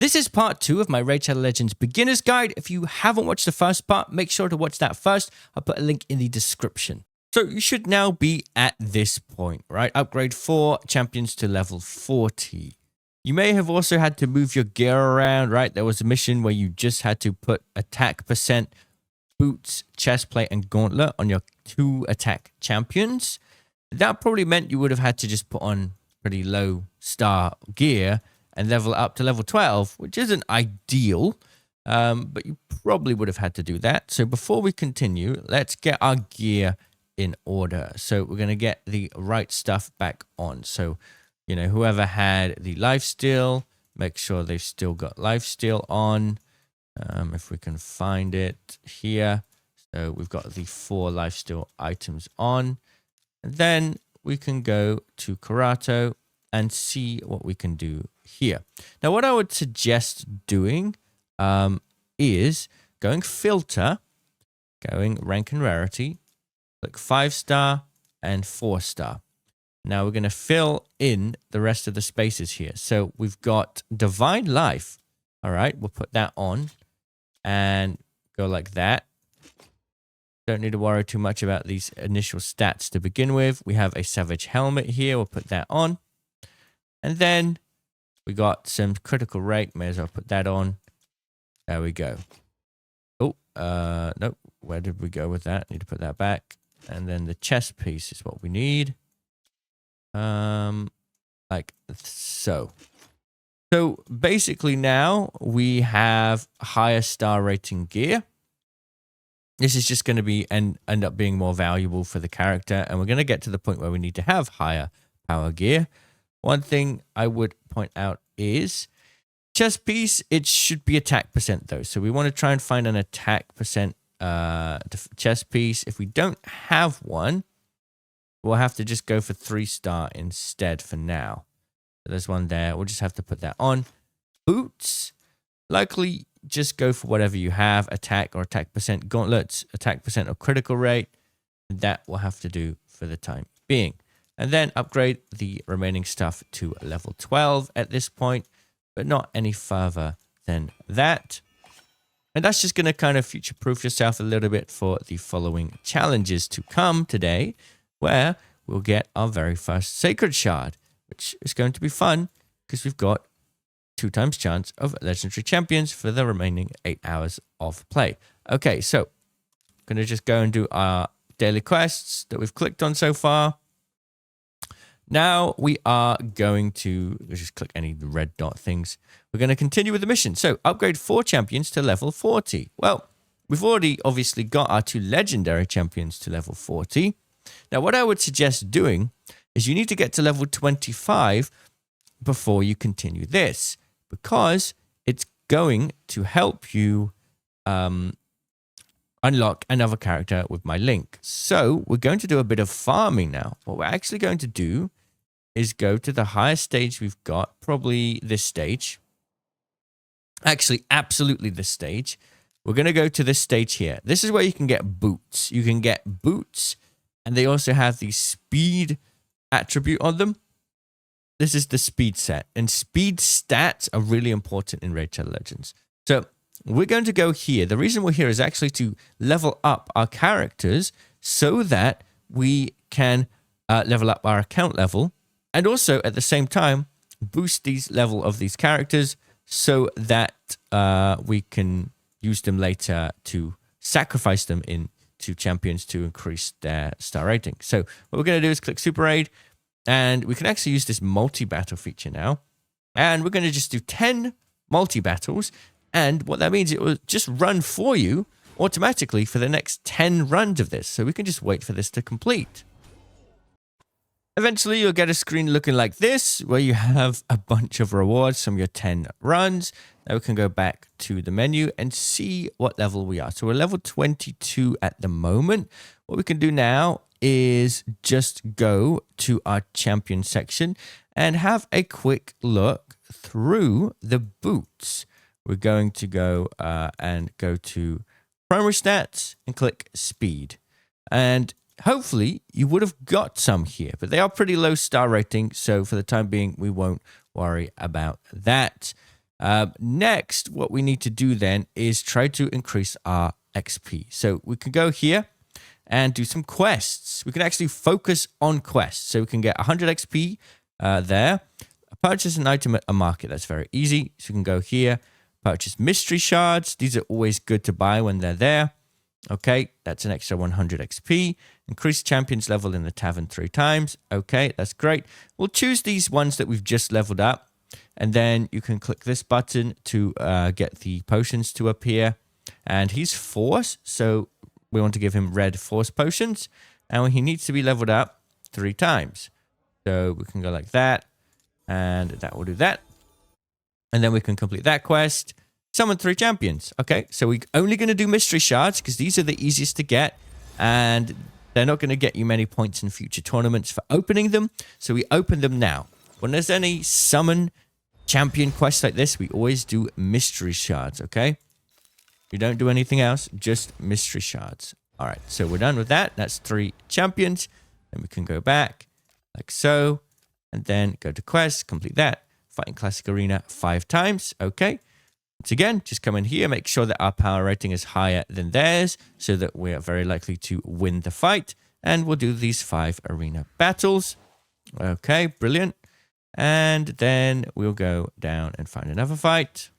This is part 2 of my Raid Shadow Legends Beginner's Guide. If you haven't watched the first part, make sure to watch that first. I'll put a link in the description. So you should now be at this point, right? Upgrade 4 champions to level 40. You may have also had to move your gear around, right? There was a mission where you just had to put attack percent, boots, chestplate, and gauntlet on your 2 attack champions. That probably meant you would have had to just put on pretty low star gear and level up to level 12, which isn't ideal, but you probably would have had to do that. So before we continue, let's get our gear in order. So we're going to get the right stuff back on. So, you know, whoever had the lifesteal, make sure they've still got lifesteal on. If we can find it here. So we've got the 4 lifesteal items on. And then we can go to Karato and see what we can do here. Now, what I would suggest doing is going filter, going rank and rarity, click 5-star and 4-star. Now we're going to fill in the rest of the spaces here. So we've got Divine Life. All right, we'll put that on and go like that. Don't need to worry too much about these initial stats to begin with. We have a Savage Helmet here. We'll put that on. And then we got some critical rate. May as well put that on. There we go. Oh, nope. Where did we go with that? Need to put that back. And then the chest piece is what we need. Like so. So basically now we have higher star rating gear. This is just going to be end up being more valuable for the character. And we're going to get to the point where we need to have higher power gear. One thing I would point out is chest piece, it should be attack percent though. So we want to try and find an attack percent chest piece. If we don't have one, we'll have to just go for 3-star instead for now. So there's one there. We'll just have to put that on. Boots, likely just go for whatever you have, attack or attack percent. Gauntlets, attack percent or critical rate. That will have to do for the time being. And then upgrade the remaining stuff to level 12 at this point, but not any further than that. And that's just going to kind of future-proof yourself a little bit for the following challenges to come today, where we'll get our very first Sacred Shard, which is going to be fun because we've got 2 times chance of legendary champions for the remaining 8 hours of play. Okay, so I'm going to just go and do our daily quests that we've clicked on so far. Now we are going to just click any of the red dot things. We're going to continue with the mission. So upgrade 4 champions to level 40. Well, we've already obviously got our 2 legendary champions to level 40. Now what I would suggest doing is you need to get to level 25 before you continue this, because it's going to help you unlock another character with my link. So we're going to do a bit of farming now. What we're actually going to do is go to the highest stage we've got, probably this stage. Actually, absolutely this stage. We're going to go to this stage here. This is where you can get boots. You can get boots, and they also have the speed attribute on them. This is the speed set, and speed stats are really important in Raid Shadow Legends. So we're going to go here. The reason we're here is actually to level up our characters so that we can level up our account level, and also at the same time boost these level of these characters so that we can use them later to sacrifice them into champions to increase their star rating. So what we're going to do is click Super Raid, and we can actually use this multi-battle feature now. And we're going to just do 10 multi-battles. And what that means, it will just run for you automatically for the next 10 runs of this. So we can just wait for this to complete. Eventually, you'll get a screen looking like this, where you have a bunch of rewards from your 10 runs. Now we can go back to the menu and see what level we are. So we're level 22 at the moment. What we can do now is just go to our champion section and have a quick look through the boots. We're going to go and go to primary stats and click speed. And hopefully you would have got some here, but they are pretty low star rating. So for the time being, we won't worry about that. Next, what we need to do then is try to increase our XP. So we can go here and do some quests. We can actually focus on quests. So we can get 100 XP there. Purchase an item at a market. That's very easy. So we can go here, purchase mystery shards. These are always good to buy when they're there. Okay, that's an extra 100 XP. Increase champion's level in the tavern 3 times. Okay, that's great. We'll choose these ones that we've just leveled up. And then you can click this button to get the potions to appear. And he's force, so we want to give him red force potions. And he needs to be leveled up 3 times. So we can go like that. And that will do that. And then we can complete that quest. Summon 3 champions. Okay, so we're only going to do mystery shards because these are the easiest to get. And they're not going to get you many points in future tournaments for opening them. So we open them now. When there's any summon champion quests like this, we always do mystery shards, okay? We don't do anything else, just mystery shards. All right, so we're done with that. That's 3 champions. Then we can go back like so. And then go to quests, complete that. Fight in Classic Arena 5 times, okay? Once again, just come in here, make sure that our power rating is higher than theirs so that we are very likely to win the fight. And we'll do these 5 arena battles. Okay, brilliant. And then we'll go down and find another fight.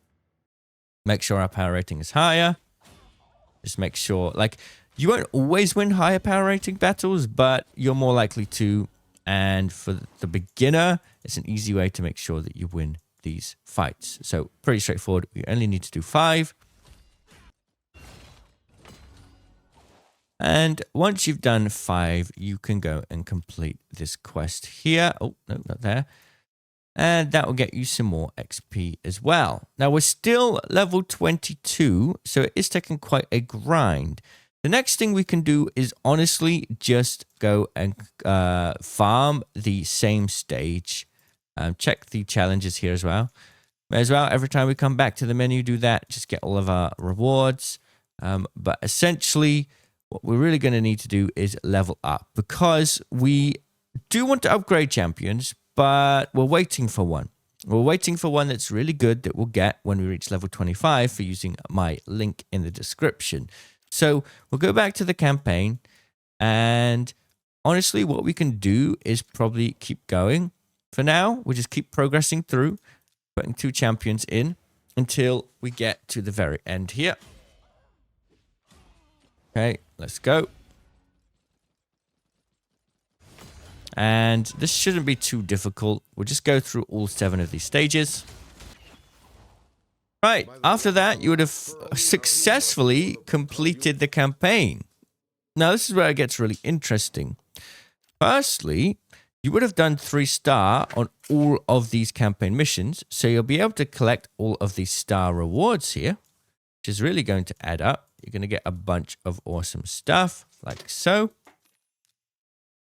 Make sure our power rating is higher. Just make sure, like, you won't always win higher power rating battles, but you're more likely to. And for the beginner, it's an easy way to make sure that you win these fights. So pretty straightforward. We only need to do 5. And once you've done 5, you can go and complete this quest here. Oh, no, not there. And that will get you some more XP as well. Now, we're still level 22, so it is taking quite a grind. The next thing we can do is honestly just go and farm the same stage. Check the challenges here as well. Every time we come back to the menu, do that. Just get all of our rewards. But essentially, what we're really going to need to do is level up. Because we do want to upgrade champions, but we're waiting for one. We're waiting for one that's really good that we'll get when we reach level 25 for using my link in the description. So we'll go back to the campaign, and honestly, what we can do is probably keep going. For now, we'll just keep progressing through, putting 2 champions in until we get to the very end here. Okay, let's go. And this shouldn't be too difficult. We'll just go through all 7 of these stages. Right, after that, you would have successfully completed the campaign. Now, this is where it gets really interesting. Firstly, you would have done 3-star on all of these campaign missions, so you'll be able to collect all of these star rewards here, which is really going to add up. You're going to get a bunch of awesome stuff, like so.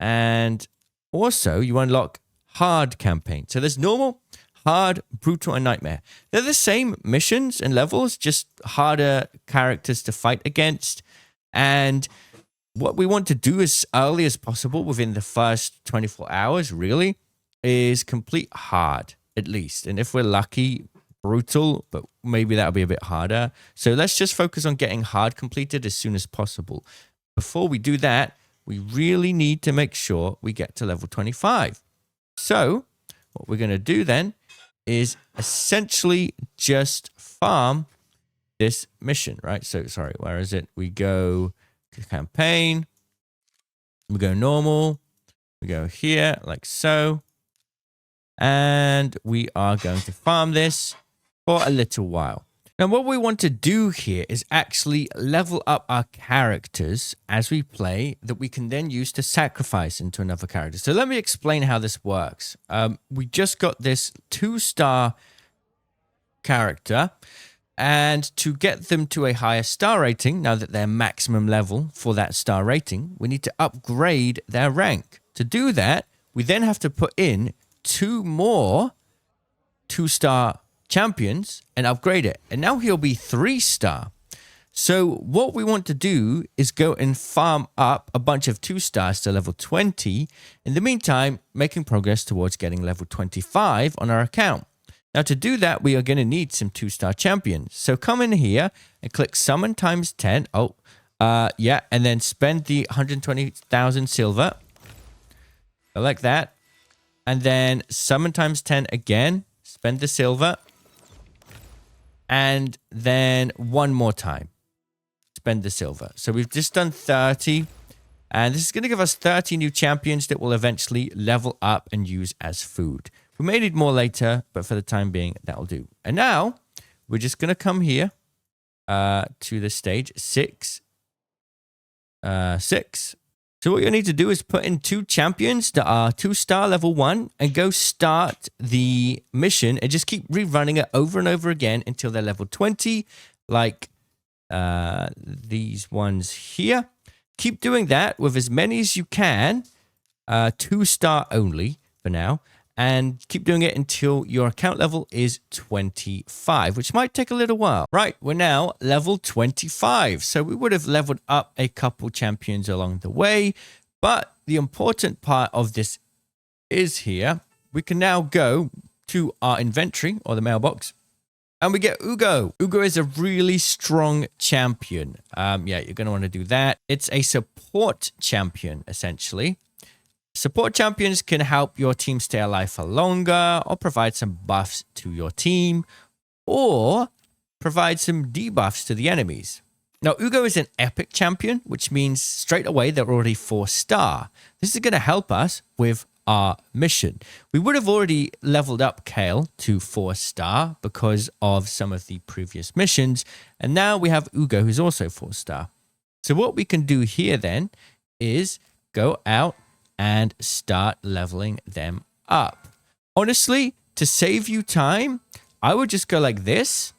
And also, you unlock hard campaign. So there's normal, hard, brutal, and nightmare. They're the same missions and levels, just harder characters to fight against. And what we want to do as early as possible within the first 24 hours, really, is complete hard, at least. And if we're lucky, brutal, but maybe that'll be a bit harder. So let's just focus on getting hard completed as soon as possible. Before we do that, we really need to make sure we get to level 25. So what we're going to do then is essentially just farm this mission, right? So, sorry, where is it? We go to campaign, we go normal, we go here like so, and we are going to farm this for a little while. Now, what we want to do here is actually level up our characters as we play that we can then use to sacrifice into another character. So let me explain how this works. We just got this 2-star character, and to get them to a higher star rating, now that they're maximum level for that star rating, we need to upgrade their rank. To do that, we then have to put in 2 more 2-star champions and upgrade it. And now he'll be 3-star. So what we want to do is go and farm up a bunch of 2-stars to level 20. In the meantime, making progress towards getting level 25 on our account. Now to do that, we are going to need some 2-star champions. So come in here and click summon times 10. Yeah, and then spend the 120,000 silver. So like that. And then summon times 10 again. Spend the silver. And then one more time. Spend the silver. So we've just done 30. And this is going to give us 30 new champions that will eventually level up and use as food. We may need more later, but for the time being, that'll do. And now, we're just going to come here to the stage 6. 6. So what you need to do is put in 2 champions that are 2-star level 1 and go start the mission and just keep rerunning it over and over again until they're level 20, like these ones here. Keep doing that with as many as you can, 2-star only for now, and keep doing it until your account level is 25, which might take a little while. Right, we're now level 25, so we would have leveled up a couple champions along the way, but the important part of this is here. We can now go to our inventory, or the mailbox, and we get Uugo. Uugo is a really strong champion. Yeah, you're going to want to do that. It's a support champion, essentially. Support champions can help your team stay alive for longer, or provide some buffs to your team, or provide some debuffs to the enemies. Now, Uugo is an epic champion, which means straight away they're already 4-star. This is going to help us with our mission. We would have already leveled up Kale to 4-star because of some of the previous missions, and now we have Uugo, who's also 4-star. So what we can do here then is go out and start leveling them up. Honestly, to save you time, I would just go like this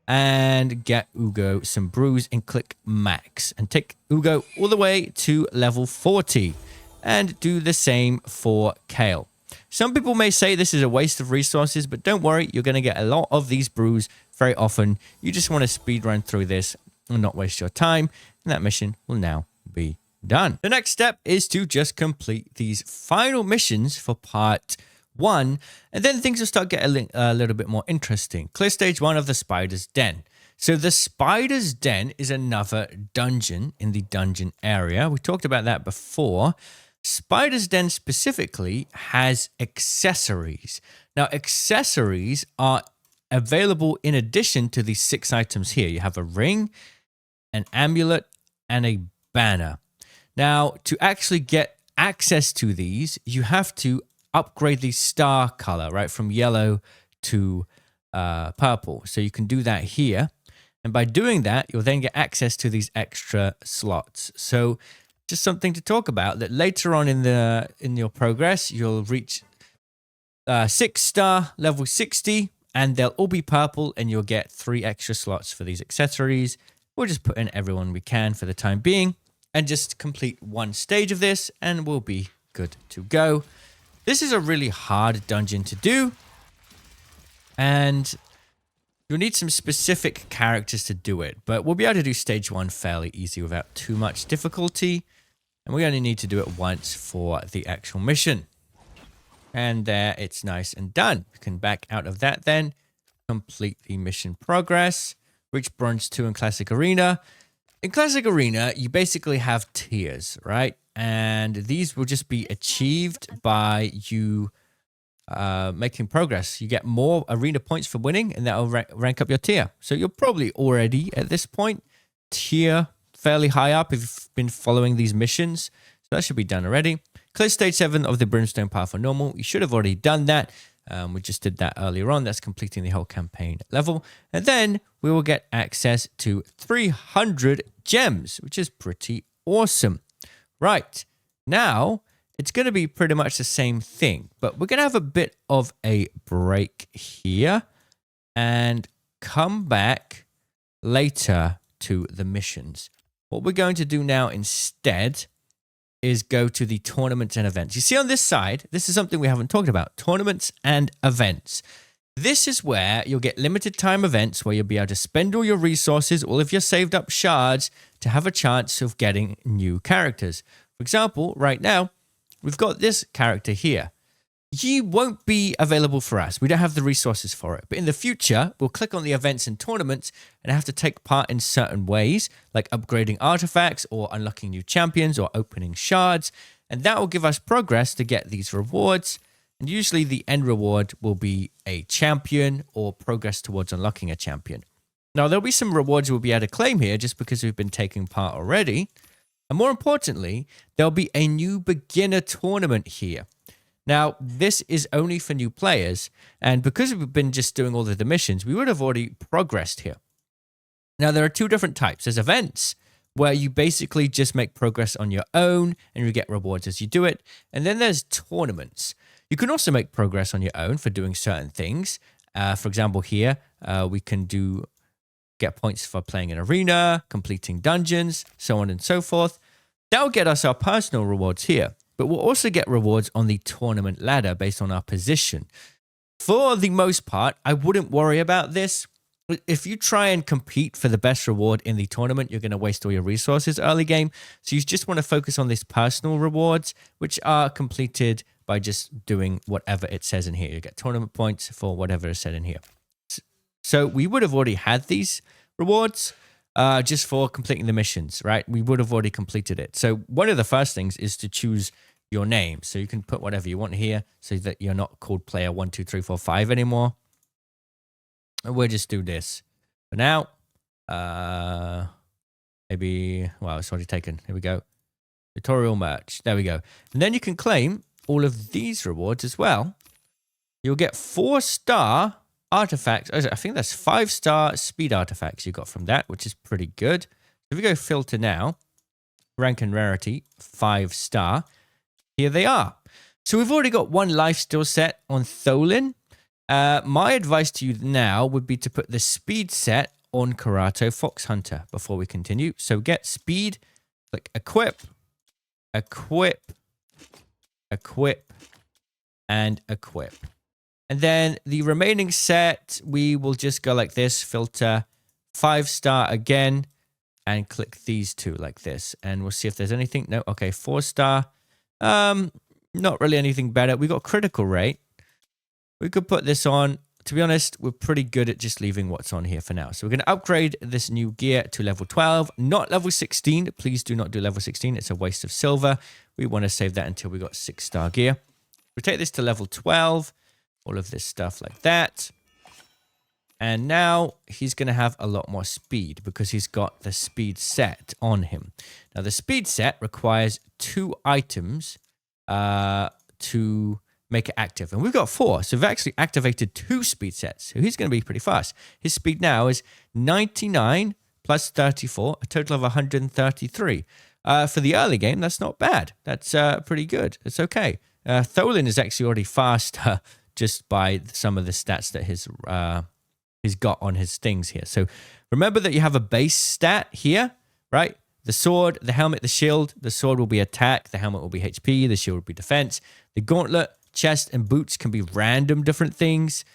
and get Uugo some brews and click max and take Uugo all the way to level 40 and do the same for Kale. Some people may say this is a waste of resources, but don't worry, you're going to get a lot of these brews very often. You just want to speed run through this and not waste your time, and that mission will now be done. The next step is to just complete these final missions for part 1, and then things will start getting a little bit more interesting. Clear stage 1 of the Spider's Den. So the Spider's Den is another dungeon in the dungeon area. We talked about that before. Spider's Den specifically has accessories. Now, accessories are available in addition to these 6 items here. You have a ring, an amulet, and a banner. Now, to actually get access to these, you have to upgrade the star color, right, from yellow to purple. So you can do that here. And by doing that, you'll then get access to these extra slots. So just something to talk about, that later on in your progress, you'll reach 6-star level 60, and they'll all be purple, and you'll get 3 extra slots for these accessories. We'll just put in everyone we can for the time being, and just complete 1 stage of this, and we'll be good to go. This is a really hard dungeon to do, and you'll need some specific characters to do it, but we'll be able to do stage 1 fairly easy without too much difficulty, and we only need to do it once for the actual mission. And there, it's nice and done. We can back out of that then, complete the mission progress, reach Bronze 2 in Classic Arena. In Classic Arena, you basically have tiers, right? And these will just be achieved by you making progress. You get more arena points for winning, and that will rank up your tier. So you're probably already, at this point, tier fairly high up if you've been following these missions. So that should be done already. Clear stage 7 of the Brimstone Path for normal. You should have already done that. We just did that earlier on. That's completing the whole campaign level. And then we will get access to 300 gems, which is pretty awesome. Right. Now, it's going to be pretty much the same thing, but we're going to have a bit of a break here and come back later to the missions. What we're going to do now instead is go to the tournaments and events. You see on this side, this is something we haven't talked about, tournaments and events. This is where you'll get limited time events where you'll be able to spend all your resources, all of your saved up shards to have a chance of getting new characters. For example, right now, we've got this character here. Ye won't be available for us. We don't have the resources for it. But in the future, we'll click on the events and tournaments and have to take part in certain ways, like upgrading artifacts or unlocking new champions or opening shards. And that will give us progress to get these rewards. And usually the end reward will be a champion or progress towards unlocking a champion. Now, there'll be some rewards we'll be able to claim here just because we've been taking part already. And more importantly, there'll be a new beginner tournament here. Now, this is only for new players, and because we've been just doing all of the missions, we would have already progressed here. Now, there are two different types. There's events, where you basically just make progress on your own, and you get rewards as you do it. And then there's tournaments. You can also make progress on your own for doing certain things. For example, here, we can get points for playing an arena, completing dungeons, so on and so forth. That'll get us our personal rewards here. But we'll also get rewards on the tournament ladder based on our position. For the most part, I wouldn't worry about this. If you try and compete for the best reward in the tournament, you're going to waste all your resources early game. So you just want to focus on these personal rewards, which are completed by just doing whatever it says in here. You get tournament points for whatever is said in here. So we would have already had these rewards. Just for completing the missions, right? We would have already completed it. So one of the first things is to choose your name. So you can put whatever you want here so that you're not called player 1, 2, 3, 4, 5 anymore. And we'll just do this. For now, maybe, well, it's already taken. Here we go. Tutorial merch. There we go. And then you can claim all of these rewards as well. You'll get 4-star artifacts. I think that's 5-star speed artifacts you got from that, which is pretty good. If we go filter now, rank and rarity, 5-star. Here they are. So we've already got one life steal set on Tholin. My advice to you now would be to put the speed set on Karato Fox Hunter before we continue. So get speed, click equip, equip, equip, and equip. And then the remaining set, we will just go like this, filter 5-star again, and click these two like this. And we'll see if there's anything. No, okay, 4-star. Not really anything better. We got critical rate. We could put this on. To be honest, we're pretty good at just leaving what's on here for now. So we're going to upgrade this new gear to level 12, not level 16. Please do not do level 16. It's a waste of silver. We want to save that until we got 6-star gear. We take this to level 12. All of this stuff like that. And now he's going to have a lot more speed because he's got the speed set on him. Now, the speed set requires 2 items to make it active. And we've got 4. So we've actually activated 2 speed sets. So he's going to be pretty fast. His speed now is 99 plus 34, a total of 133. For the early game, that's not bad. That's pretty good. It's okay. Tholin is actually already faster just by some of the stats that he's got on his things here. So remember that you have a base stat here, right? The sword, the helmet, the shield. The sword will be attack. The helmet will be HP. The shield will be defense. The gauntlet, chest, and boots can be random different things.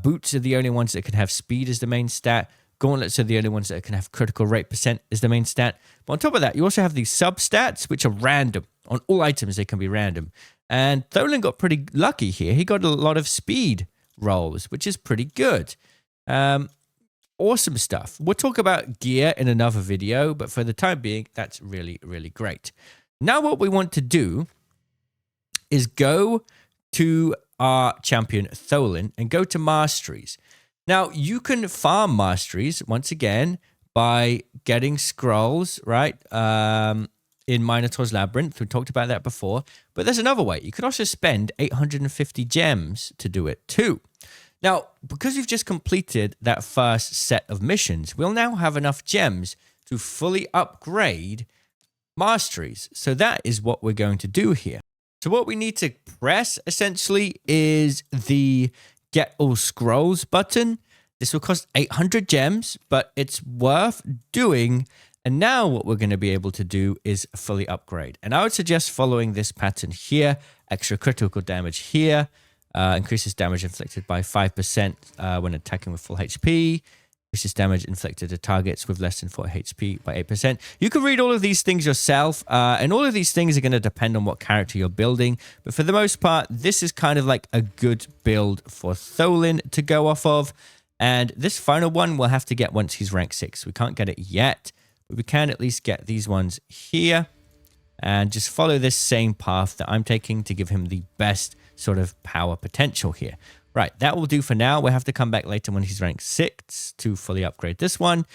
Boots are the only ones that can have speed as the main stat. Gauntlets are the only ones that can have critical rate % as the main stat. But on top of that, you also have these sub-stats, which are random. On all items, they can be random. And Tholin got pretty lucky here. He got a lot of speed rolls, which is pretty good. Awesome stuff. We'll talk about gear in another video, but for the time being, that's really, really great. Now what we want to do is go to our champion Tholin and go to Masteries. Now, you can farm Masteries, once again, by getting scrolls, right? In Minotaur's Labyrinth. We talked about that before. But there's another way. You can also spend 850 gems to do it too. Now, because we've just completed that first set of missions, we'll now have enough gems to fully upgrade Masteries. So that is what we're going to do here. So what we need to press, essentially, is the Get All Scrolls button. This will cost 800 gems, but it's worth doing. And now what we're going to be able to do is fully upgrade. And I would suggest following this pattern here. Extra critical damage here. Increases damage inflicted by 5% when attacking with full HP. Increases damage inflicted to targets with less than 4 HP by 8%. You can read all of these things yourself, and all of these things are going to depend on what character you're building. But for the most part, this is kind of like a good build for Tholin to go off of. And this final one we'll have to get once he's rank 6. We can't get it yet, but we can at least get these ones here. And just follow this same path that I'm taking to give him the best sort of power potential here. Right, that will do for now. We'll have to come back later when he's rank 6 to fully upgrade this one.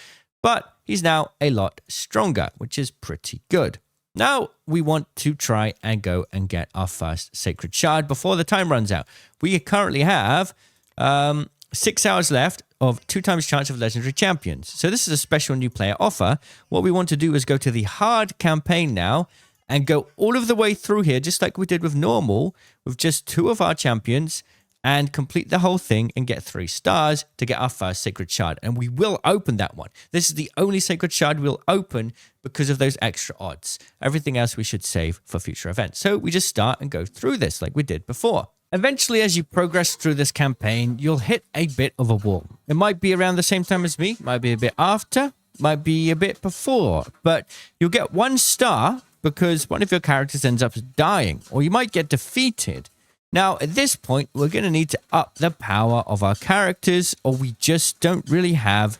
But he's now a lot stronger, which is pretty good. Now we want to try and go and get our first Sacred Shard before the time runs out. We currently have 6 hours left of 2 times chance of legendary champions. So this is a special new player offer. What we want to do is go to the hard campaign now and go all of the way through here, just like we did with normal, with just 2 of our champions, and complete the whole thing and get 3 stars to get our first Sacred Shard. And we will open that one. This is the only Sacred Shard we'll open because of those extra odds. Everything else we should save for future events. So we just start and go through this like we did before. Eventually, as you progress through this campaign, you'll hit a bit of a wall. It might be around the same time as me, might be a bit after, might be a bit before, but you'll get 1 star because one of your characters ends up dying, or you might get defeated. Now, at this point, we're going to need to up the power of our characters, or we just don't really have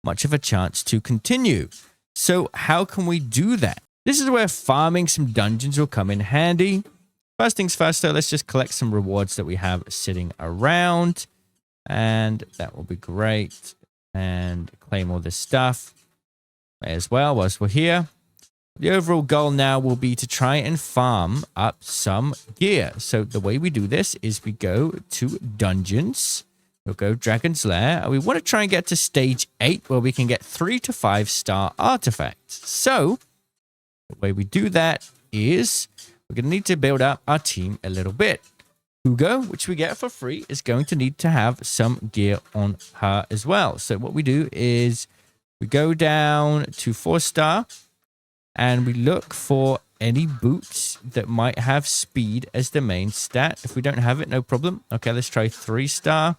much of a chance to continue. So how can we do that? This is where farming some dungeons will come in handy. First things first, though, let's just collect some rewards that we have sitting around. And that will be great. And claim all this stuff as well whilst we're here. The overall goal now will be to try and farm up some gear. So the way we do this is we go to dungeons. We'll go Dragon's Lair. And we want to try and get to stage 8 where we can get 3 to 5 star artifacts. So the way we do that is we're going to need to build up our team a little bit. Uugo, which we get for free, is going to need to have some gear on her as well. So what we do is we go down to 4 star. And we look for any boots that might have speed as the main stat. If we don't have it, no problem. Okay, let's try 3 star.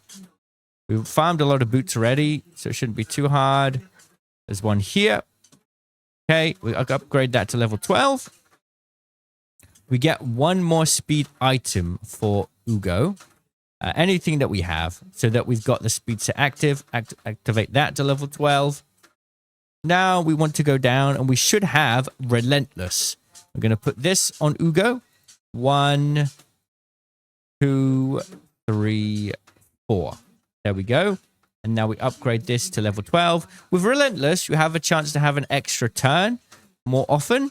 We've farmed a lot of boots already, so it shouldn't be too hard. There's one here. Okay, we upgrade that to level 12. We get 1 more speed item for Uugo. Anything that we have, so that we've got the speed set active. Activate that to level 12. Now we want to go down and we should have Relentless. We're going to put this on Uugo. 1, 2, 3, 4. There we go. And now we upgrade this to level 12. With Relentless, you have a chance to have an extra turn more often.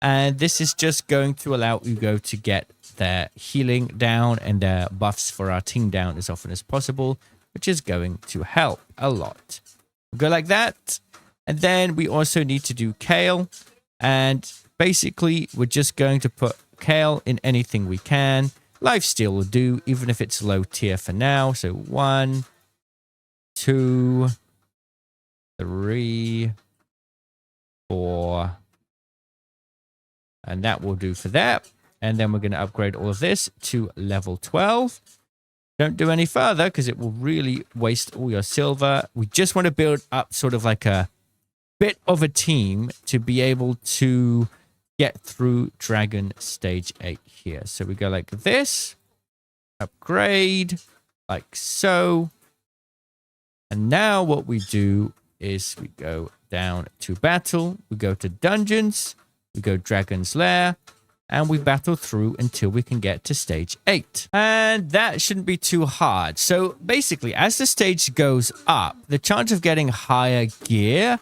And this is just going to allow Uugo to get their healing down and their buffs for our team down as often as possible, which is going to help a lot. We'll go like that. And then we also need to do Kale. And basically, we're just going to put Kale in anything we can. Lifesteal will do, even if it's low tier for now. So 1, 2, 3, 4. And that will do for that. And then we're going to upgrade all of this to level 12. Don't do any further because it will really waste all your silver. We just want to build up sort of like a bit of a team to be able to get through Dragon Stage 8 here. So we go like this, upgrade, like so. And now what we do is we go down to battle, we go to dungeons, we go Dragon's Lair, and we battle through until we can get to stage 8. And that shouldn't be too hard. So basically, as the stage goes up, the chance of getting higher gear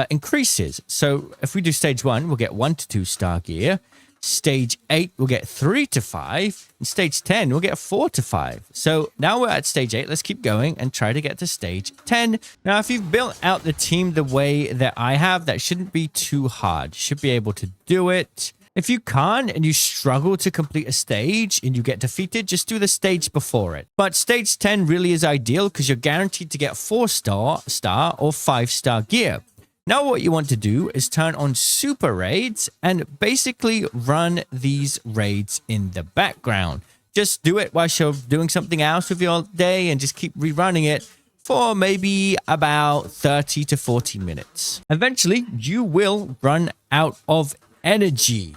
increases. So if we do stage 1, we'll get 1 to 2 star gear. Stage 8, we'll get 3 to 5. And stage 10, we'll get 4 to 5. So now we're at stage 8. Let's keep going and try to get to stage 10. Now, if you've built out the team the way that I have, that shouldn't be too hard. You should be able to do it. If you can't and you struggle to complete a stage and you get defeated, just do the stage before it. But stage 10 really is ideal because you're guaranteed to get 4 star or 5 star gear. Now what you want to do is turn on super raids and basically run these raids in the background. Just do it while you're doing something else with your day and just keep rerunning it. for maybe about 30 to 40 minutes. Eventually, you will run out of energy.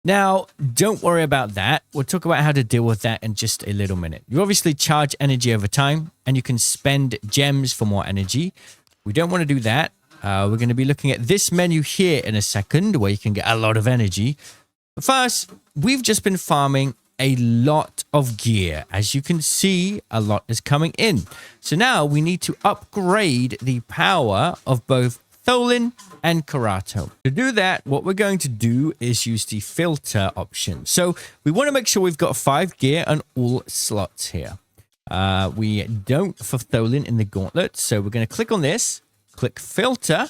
Now, don't worry about that. We'll talk about how to deal with that in just a little minute. You obviously charge energy over time, and you can spend gems for more energy. We don't want to do that. We're going to be looking at this menu here in a second, where you can get a lot of energy. But first, we've just been farming a lot of gear. As you can see, a lot is coming in. So now we need to upgrade the power of both Tholin and Karato. To do that, what we're going to do is use the filter option. So we want to make sure we've got 5 gear on all slots here. We don't for Tholin in the gauntlet. So we're going to click on this, click filter.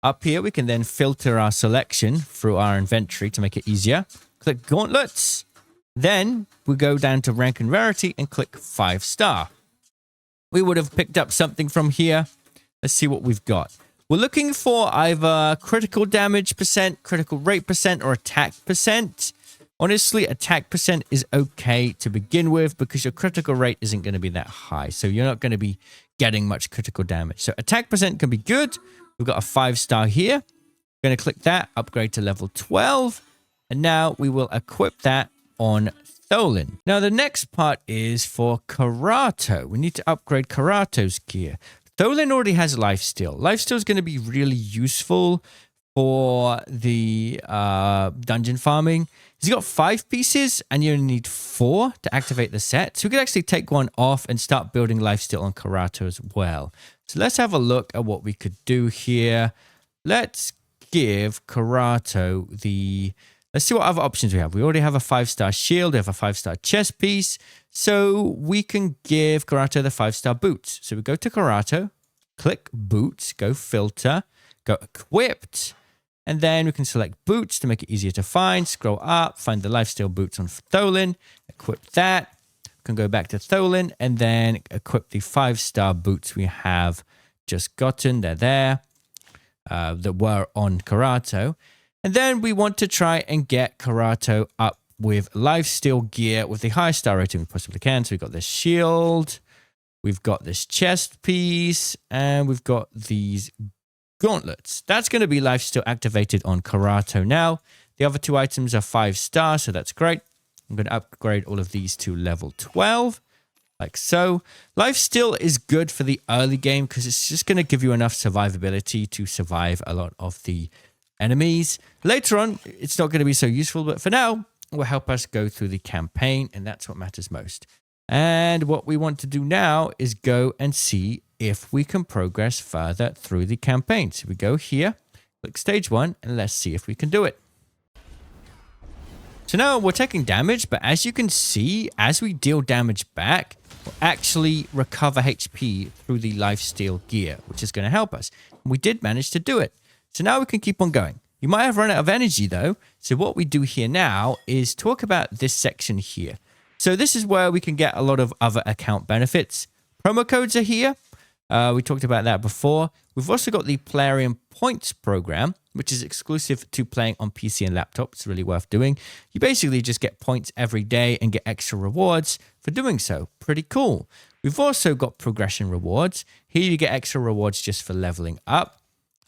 Up here, we can then filter our selection through our inventory to make it easier. Click gauntlets. Then we go down to rank and rarity and click 5-star. We would have picked up something from here. Let's see what we've got. We're looking for either critical damage percent, critical rate percent, or attack percent. Honestly, attack percent is okay to begin with because your critical rate isn't going to be that high. So you're not going to be getting much critical damage. So attack percent can be good. We've got a 5-star here. We're going to click that, upgrade to level 12. And now we will equip that on Tholin. Now the next part is for Karato. We need to upgrade Karato's gear. Tholin already has lifesteal. Lifesteal is going to be really useful for the dungeon farming. He's got 5 pieces and you only need 4 to activate the set. So we could actually take one off and start building lifesteal on Karato as well. So let's have a look at what we could do here. Let's give Karato the... Let's see what other options we have. We already have a 5-star shield. We have a 5-star chest piece. So we can give Karato the 5-star boots. So we go to Karato, click boots, go filter, go equipped. And then we can select boots to make it easier to find. Scroll up, find the lifesteal boots on Tholin, equip that. We can go back to Tholin and then equip the 5-star boots we have just gotten. They're there. That were on Karato. And then we want to try and get Karato up with lifesteal gear with the highest star rating we possibly can. So we've got this shield, we've got this chest piece, and we've got these gauntlets. That's going to be lifesteal activated on Karato now. The other 2 items are 5-star, so that's great. I'm going to upgrade all of these to level 12, like so. Lifesteal is good for the early game because it's just going to give you enough survivability to survive a lot of the enemies. Later on, it's not going to be so useful, but for now, it will help us go through the campaign, and that's what matters most. And what we want to do now is go and see if we can progress further through the campaign. So we go here, click stage 1, and let's see if we can do it. So now we're taking damage, but as you can see, as we deal damage back, we'll actually recover HP through the lifesteal gear, which is going to help us. And we did manage to do it. So now we can keep on going. You might have run out of energy though. So what we do here now is talk about this section here. So this is where we can get a lot of other account benefits. Promo codes are here. We talked about that before. We've also got the Plarium Points program, which is exclusive to playing on PC and laptop. It's really worth doing. You basically just get points every day and get extra rewards for doing so. Pretty cool. We've also got progression rewards. Here you get extra rewards just for leveling up.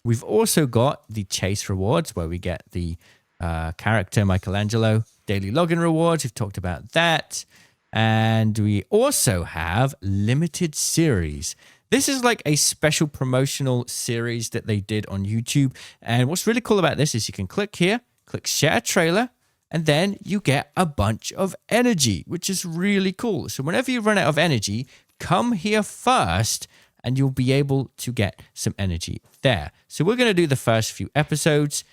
We've also got the chase rewards where we get the character Michelangelo. Daily login rewards, we've talked about that. And we also have limited series. This is like a special promotional series that they did on YouTube. And what's really cool about this is you can click here, click share trailer, and then you get a bunch of energy, which is really cool. So whenever you run out of energy, come here first and you'll be able to get some energy there. So we're going to do the first few episodes.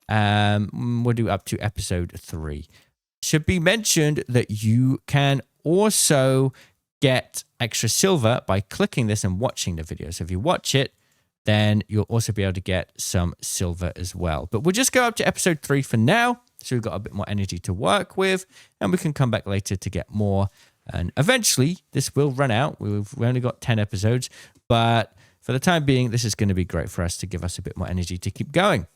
We'll do up to episode 3. Should be mentioned that you can also get extra silver by clicking this and watching the video. So if you watch it, then you'll also be able to get some silver as well. But we'll just go up to episode 3 for now. So we've got a bit more energy to work with, and we can come back later to get more. And eventually this will run out. We've only got 10 episodes, but for the time being, this is going to be great for us to give us a bit more energy to keep going.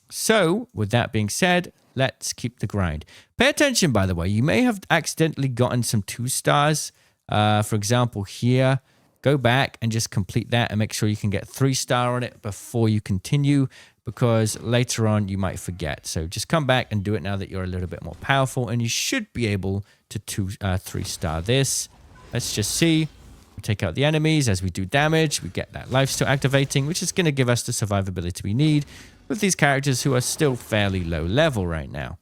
So with that being said, let's keep the grind. Pay attention, by the way, you may have accidentally gotten some 2 stars. For example, here, go back and just complete that and make sure you can get 3-star on it before you continue, because later on you might forget. So just come back and do it now that you're a little bit more powerful, and you should be able to 3-star this. Let's just see. We take out the enemies. As we do damage, we get that life still activating, which is going to give us the survivability we need with these characters who are still fairly low level right now.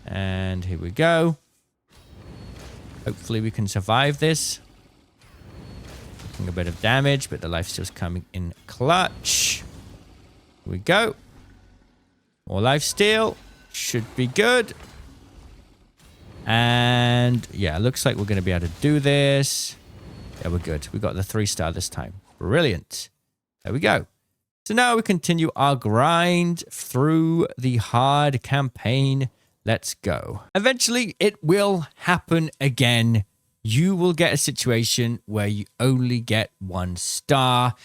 And here we go. Hopefully we can survive this. Taking a bit of damage, but the life steal's coming in clutch. Here we go. More life steal. Should be good. And yeah, looks like we're going to be able to do this. Yeah, we're good. We got the 3-star this time. Brilliant. There we go. So now we continue our grind through the hard campaign. Let's go. Eventually, it will happen again. You will get a situation where you only get 1 star.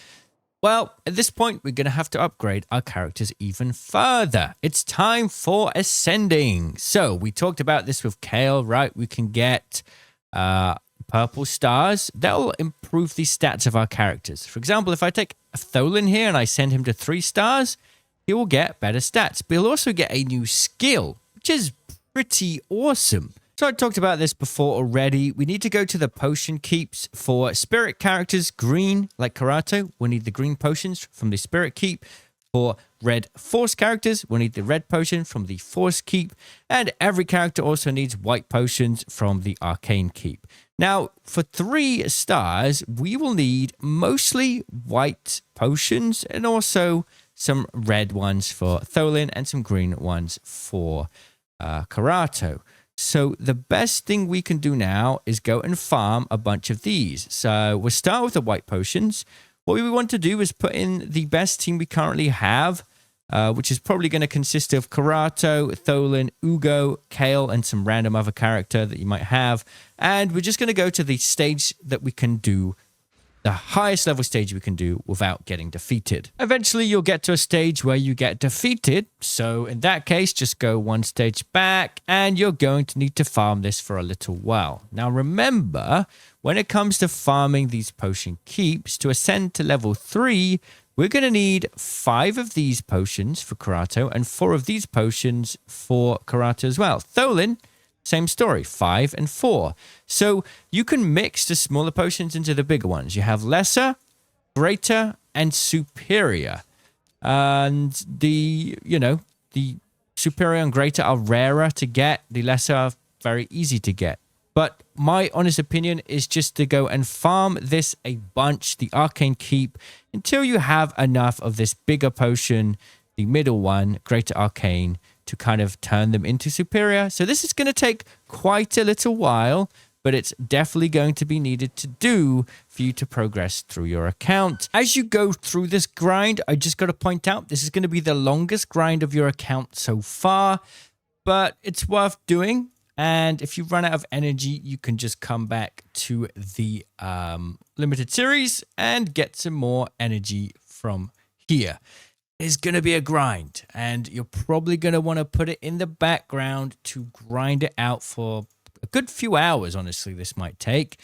Well, at this point, we're going to have to upgrade our characters even further. It's time for ascending. So we talked about this with Kale, right? We can get purple stars. That'll improve the stats of our characters. For example, if I take Tholin here and I send him to 3 stars, he will get better stats. But he'll also get a new skill, which is pretty awesome. So I talked about this before already. We need to go to the potion keeps for spirit characters, green, like Karato. We'll need the green potions from the spirit keep. For red force characters, we'll need the red potion from the force keep. And every character also needs white potions from the arcane keep. Now, for 3 stars, we will need mostly white potions and also some red ones for Tholin and some green ones for Karato. So the best thing we can do now is go and farm a bunch of these. So we'll start with the white potions. What we want to do is put in the best team we currently have, which is probably going to consist of Karato, Tholin, Uugo, Kale, and some random other character that you might have. And we're just going to go to the stage that we can do, the highest level stage we can do without getting defeated. Eventually, you'll get to a stage where you get defeated. So in that case, just go 1 stage back and you're going to need to farm this for a little while. Now, remember, when it comes to farming these potion keeps, to ascend to level 3, we're going to need 5 of these potions for Karato and 4 of these potions for Karato as well. Tholin, same story, 5 and 4. So you can mix the smaller potions into the bigger ones. You have lesser, greater, and superior. And the superior and greater are rarer to get. The lesser are very easy to get. But my honest opinion is just to go and farm this a bunch, the arcane keep, until you have enough of this bigger potion, the middle one, greater arcane, to kind of turn them into superior. So this is going to take quite a little while, but it's definitely going to be needed to do for you to progress through your account. As you go through this grind, I just got to point out, this is going to be the longest grind of your account so far, but it's worth doing. And if you run out of energy, you can just come back to the limited series and get some more energy from here. It's going to be a grind, and you're probably going to want to put it in the background to grind it out for a good few hours. Honestly, this might take,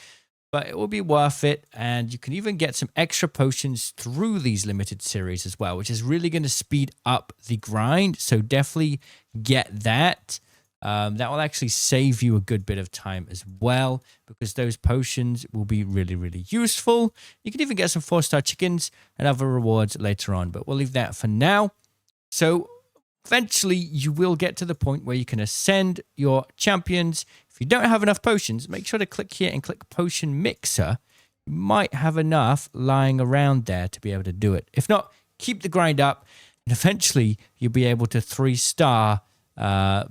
but it will be worth it. And you can even get some extra potions through these limited series as well, which is really going to speed up the grind. So definitely get that. That will actually save you a good bit of time as well, because those potions will be really, really useful. You can even get some 4-star chickens and other rewards later on, but we'll leave that for now. So eventually you will get to the point where you can ascend your champions. If you don't have enough potions, make sure to click here and click Potion Mixer. You might have enough lying around there to be able to do it. If not, keep the grind up, and eventually you'll be able to 3-star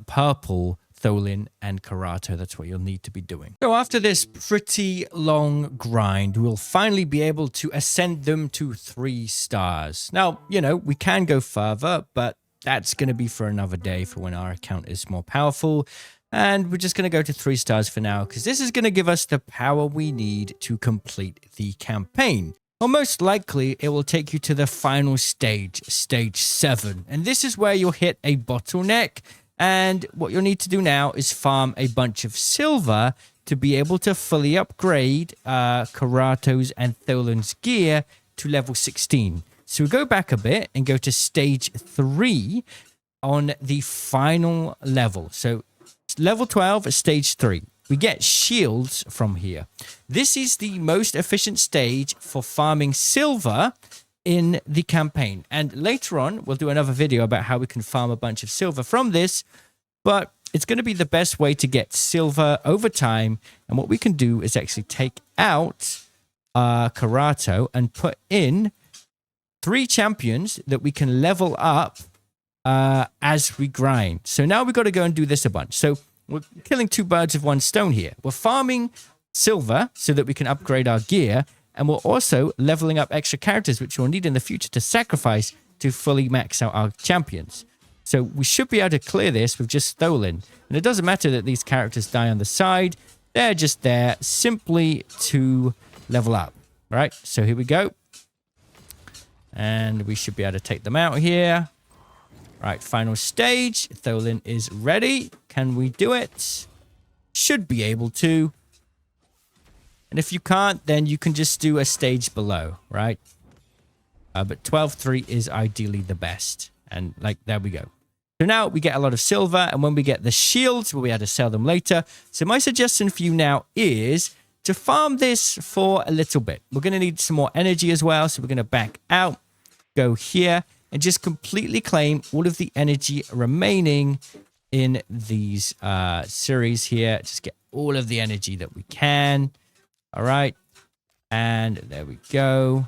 purple Tholin and Karato. That's what you'll need to be doing. So after this pretty long grind, we'll finally be able to ascend them to 3 stars. Now, we can go further, but that's going to be for another day, for when our account is more powerful. And we're just going to go to 3 stars for now, because this is going to give us the power we need to complete the campaign. Well, most likely, it will take you to the final stage, stage 7. And this is where you'll hit a bottleneck. And what you'll need to do now is farm a bunch of silver to be able to fully upgrade Karato's and Tholin's gear to level 16. So we go back a bit and go to stage 3 on the final level. So level 12, stage 3. We get shields from here. This is the most efficient stage for farming silver in the campaign. And later on, we'll do another video about how we can farm a bunch of silver from this. But it's going to be the best way to get silver over time. And what we can do is actually take out Karato and put in 3 champions that we can level up as we grind. So now we've got to go and do this a bunch. So we're killing 2 birds with 1 stone here. We're farming silver so that we can upgrade our gear. And we're also leveling up extra characters, which we'll need in the future to sacrifice to fully max out our champions. So we should be able to clear this with just Tholin. And it doesn't matter that these characters die on the side. They're just there simply to level up. Right? So here we go. And we should be able to take them out here. Right, final stage. Tholin is ready. Can we do it? Should be able to. And if you can't, then you can just do a stage below, right? But 12-3 is ideally the best. And like, there we go. So now we get a lot of silver. And when we get the shields, we'll be able to sell them later. So my suggestion for you now is to farm this for a little bit. We're going to need some more energy as well. So we're going to back out, go here, and just completely claim all of the energy remaining in these series here. Just get all of the energy that we can. All right. And there we go.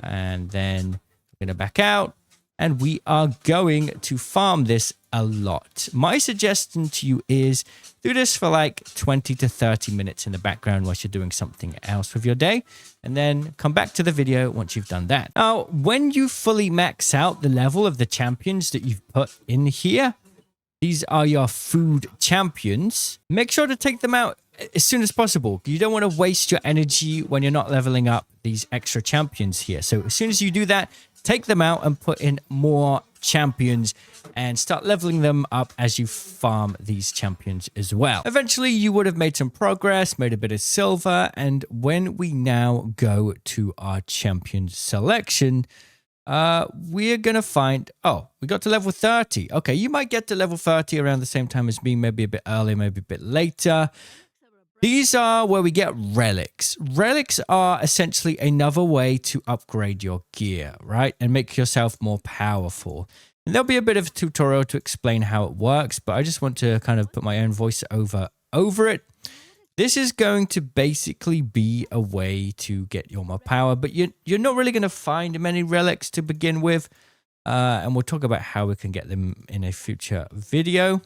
And then we're going to back out. And we are going to farm this a lot. My suggestion to you is do this for like 20 to 30 minutes in the background whilst you're doing something else with your day. And then come back to the video once you've done that. Now, when you fully max out the level of the champions that you've put in here, these are your food champions. Make sure to take them out as soon as possible. You don't want to waste your energy when you're not leveling up these extra champions here. So as soon as you do that, take them out and put in more champions and start leveling them up as you farm these champions as well. Eventually, you would have made some progress, made a bit of silver, and when we now go to our champion selection, we're going to find, oh, we got to level 30. Okay, you might get to level 30 around the same time as me, maybe a bit earlier, maybe a bit later. These are where we get relics. Relics are essentially another way to upgrade your gear, right? And make yourself more powerful. And there'll be a bit of a tutorial to explain how it works, but I just want to kind of put my own voice over it. This is going to basically be a way to get your more power, but you're not really going to find many relics to begin with. And we'll talk about how we can get them in a future video.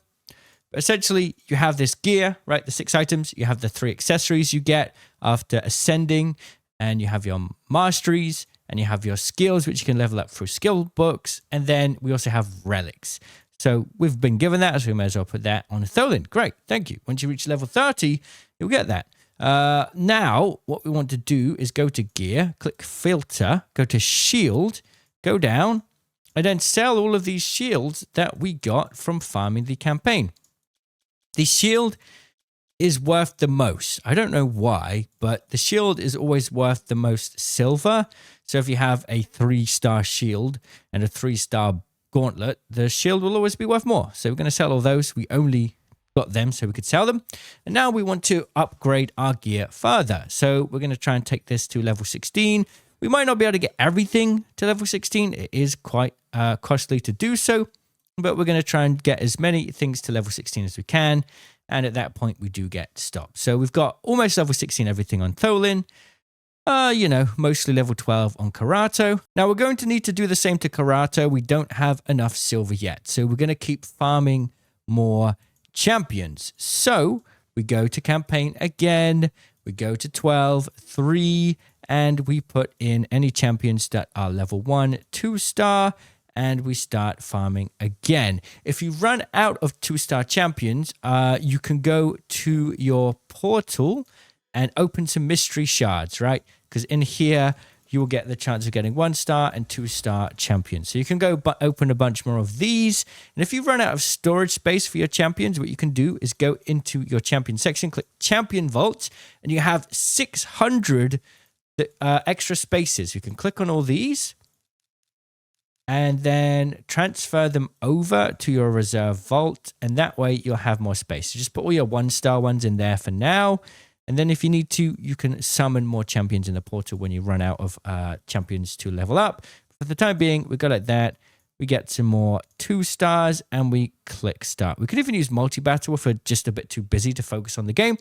Essentially, you have this gear, right? The 6 items. You have the 3 accessories you get after ascending. And you have your masteries. And you have your skills, which you can level up through skill books. And then we also have relics. So we've been given that, so we may as well put that on Tholin. Great, thank you. Once you reach level 30, you'll get that. Now, what we want to do is go to gear, click filter, go to shield, go down, and then sell all of these shields that we got from farming the campaign. The shield is worth the most. I don't know why, but the shield is always worth the most silver. So if you have a 3-star shield and a 3-star gauntlet, the shield will always be worth more. So we're going to sell all those. We only got them so we could sell them. And now we want to upgrade our gear further. So we're going to try and take this to level 16. We might not be able to get everything to level 16. It is quite costly to do so. But we're going to try and get as many things to level 16 as we can. And at that point, we do get stopped. So we've got almost level 16 everything on Tholin. Mostly level 12 on Karato. Now, we're going to need to do the same to Karato. We don't have enough silver yet. So we're going to keep farming more champions. So we go to campaign again. We go to 12, 3, and we put in any champions that are level 1, 2-star. And we start farming again. If you run out of 2-star champions, you can go to your portal and open some mystery shards, right? Because in here, you will get the chance of getting 1-star and 2-star champions. So you can go open a bunch more of these. And if you run out of storage space for your champions, what you can do is go into your champion section, click champion vault, and you have 600 extra spaces. You can click on all these and then transfer them over to your reserve vault. And that way you'll have more space. So just put all your 1-star ones in there for now. And then if you need to, you can summon more champions in the portal when you run out of champions to level up. For the time being, we go like that. We get some more 2-stars and we click start. We could even use multi-battle if we're just a bit too busy to focus on the game.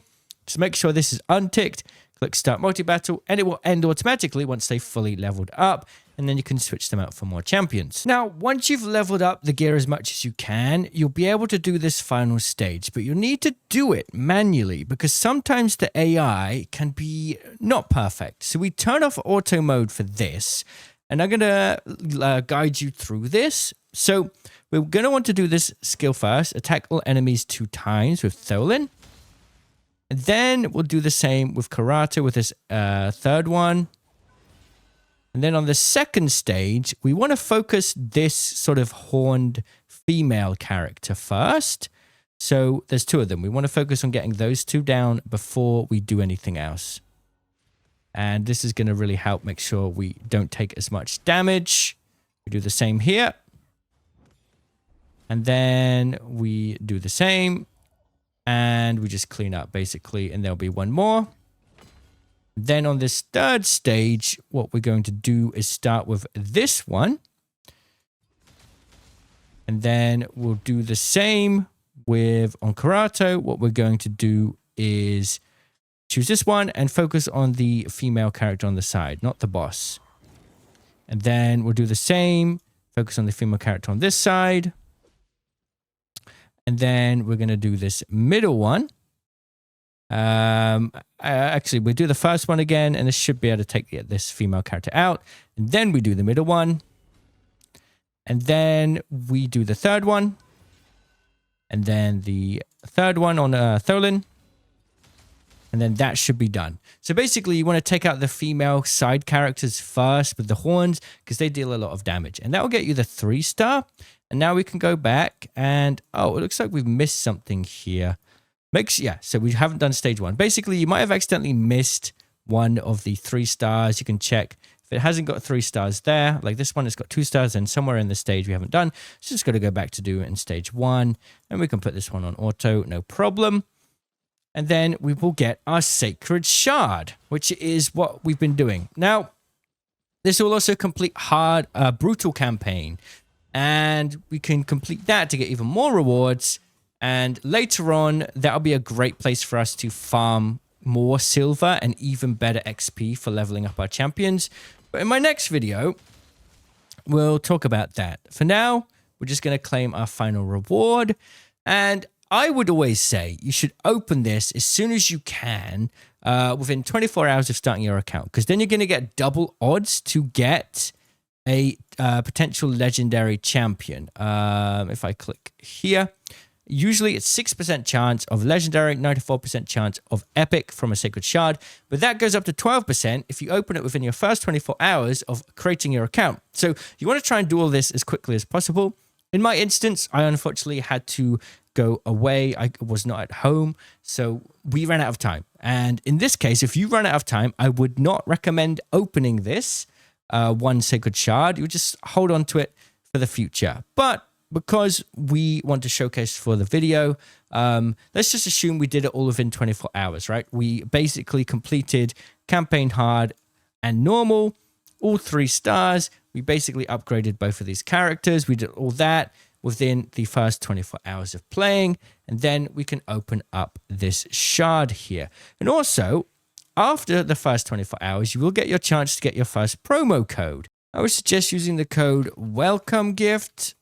Just make sure this is unticked. Click start multi-battle and it will end automatically once they've fully leveled up. And then you can switch them out for more champions. Now, once you've leveled up the gear as much as you can, you'll be able to do this final stage, but you'll need to do it manually because sometimes the AI can be not perfect. So we turn off auto mode for this, and I'm going to guide you through this. So we're going to want to do this skill first, attack all enemies 2 times with Tholin. And then we'll do the same with Karate with this third one. And then on the second stage, we want to focus this sort of horned female character first. So there's 2 of them. We want to focus on getting those 2 down before we do anything else. And this is going to really help make sure we don't take as much damage. We do the same here. And then we do the same. And we just clean up basically. And there'll be 1 more. Then on this third stage, what we're going to do is start with this one. And then we'll do the same with on Karato. What we're going to do is choose this one and focus on the female character on the side, not the boss. And then we'll do the same, focus on the female character on this side. And then we're going to do this middle one. Actually, we do the first one again, and this should be able to take this female character out. And then we do the middle one. And then we do the third one. And then the third one on Tholin. And then that should be done. So basically, you want to take out the female side characters first with the horns, because they deal a lot of damage. And that will get you the 3-star. And now we can go back and, oh, it looks like we've missed something here. So we haven't done stage 1. Basically, you might have accidentally missed one of the 3 stars. You can check if it hasn't got 3 stars there. Like this one, it's got 2 stars, and somewhere in the stage we haven't done. So just got to go back to do it in stage 1. And we can put this one on auto, no problem. And then we will get our Sacred Shard, which is what we've been doing. Now, this will also complete hard, brutal campaign. And we can complete that to get even more rewards. And later on, that'll be a great place for us to farm more silver and even better XP for leveling up our champions. But in my next video, we'll talk about that. For now, we're just going to claim our final reward. And I would always say you should open this as soon as you can within 24 hours of starting your account, because then you're going to get double odds to get a potential legendary champion. If I click here, usually it's 6% chance of legendary, 94% chance of epic from a Sacred Shard, but that goes up to 12% if you open it within your first 24 hours of creating your account. So you want to try and do all this as quickly as possible. In my instance, I unfortunately had to go away. I was not at home, so we ran out of time. And in this case, if you run out of time, I would not recommend opening this one Sacred Shard. You would just hold on to it for the future. But because we want to showcase for the video, let's just assume we did it all within 24 hours, right? We basically completed campaign hard and normal, all 3 stars. We basically upgraded both of these characters. We did all that within the first 24 hours of playing. And then we can open up this shard here. And also, after the first 24 hours, you will get your chance to get your first promo code. I would suggest using the code Welcome Gift.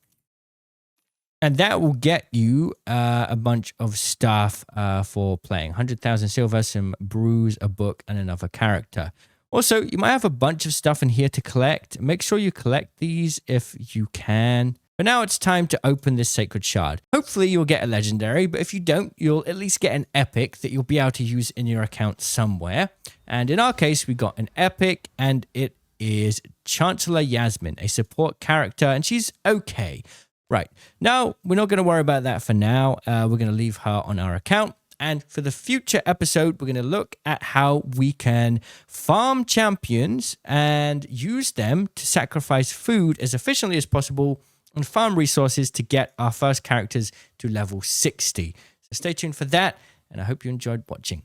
And that will get you a bunch of stuff for playing. 100,000 silver, some brews, a book, and another character. Also, you might have a bunch of stuff in here to collect. Make sure you collect these if you can. But now it's time to open this Sacred Shard. Hopefully you'll get a legendary, but if you don't, you'll at least get an epic that you'll be able to use in your account somewhere. And in our case, we got an epic, and it is Chancellor Yasmin, a support character, and she's okay. Right, now we're not going to worry about that for now. We're going to leave her on our account. And for the future episode, we're going to look at how we can farm champions and use them to sacrifice food as efficiently as possible and farm resources to get our first characters to level 60. So stay tuned for that, and I hope you enjoyed watching.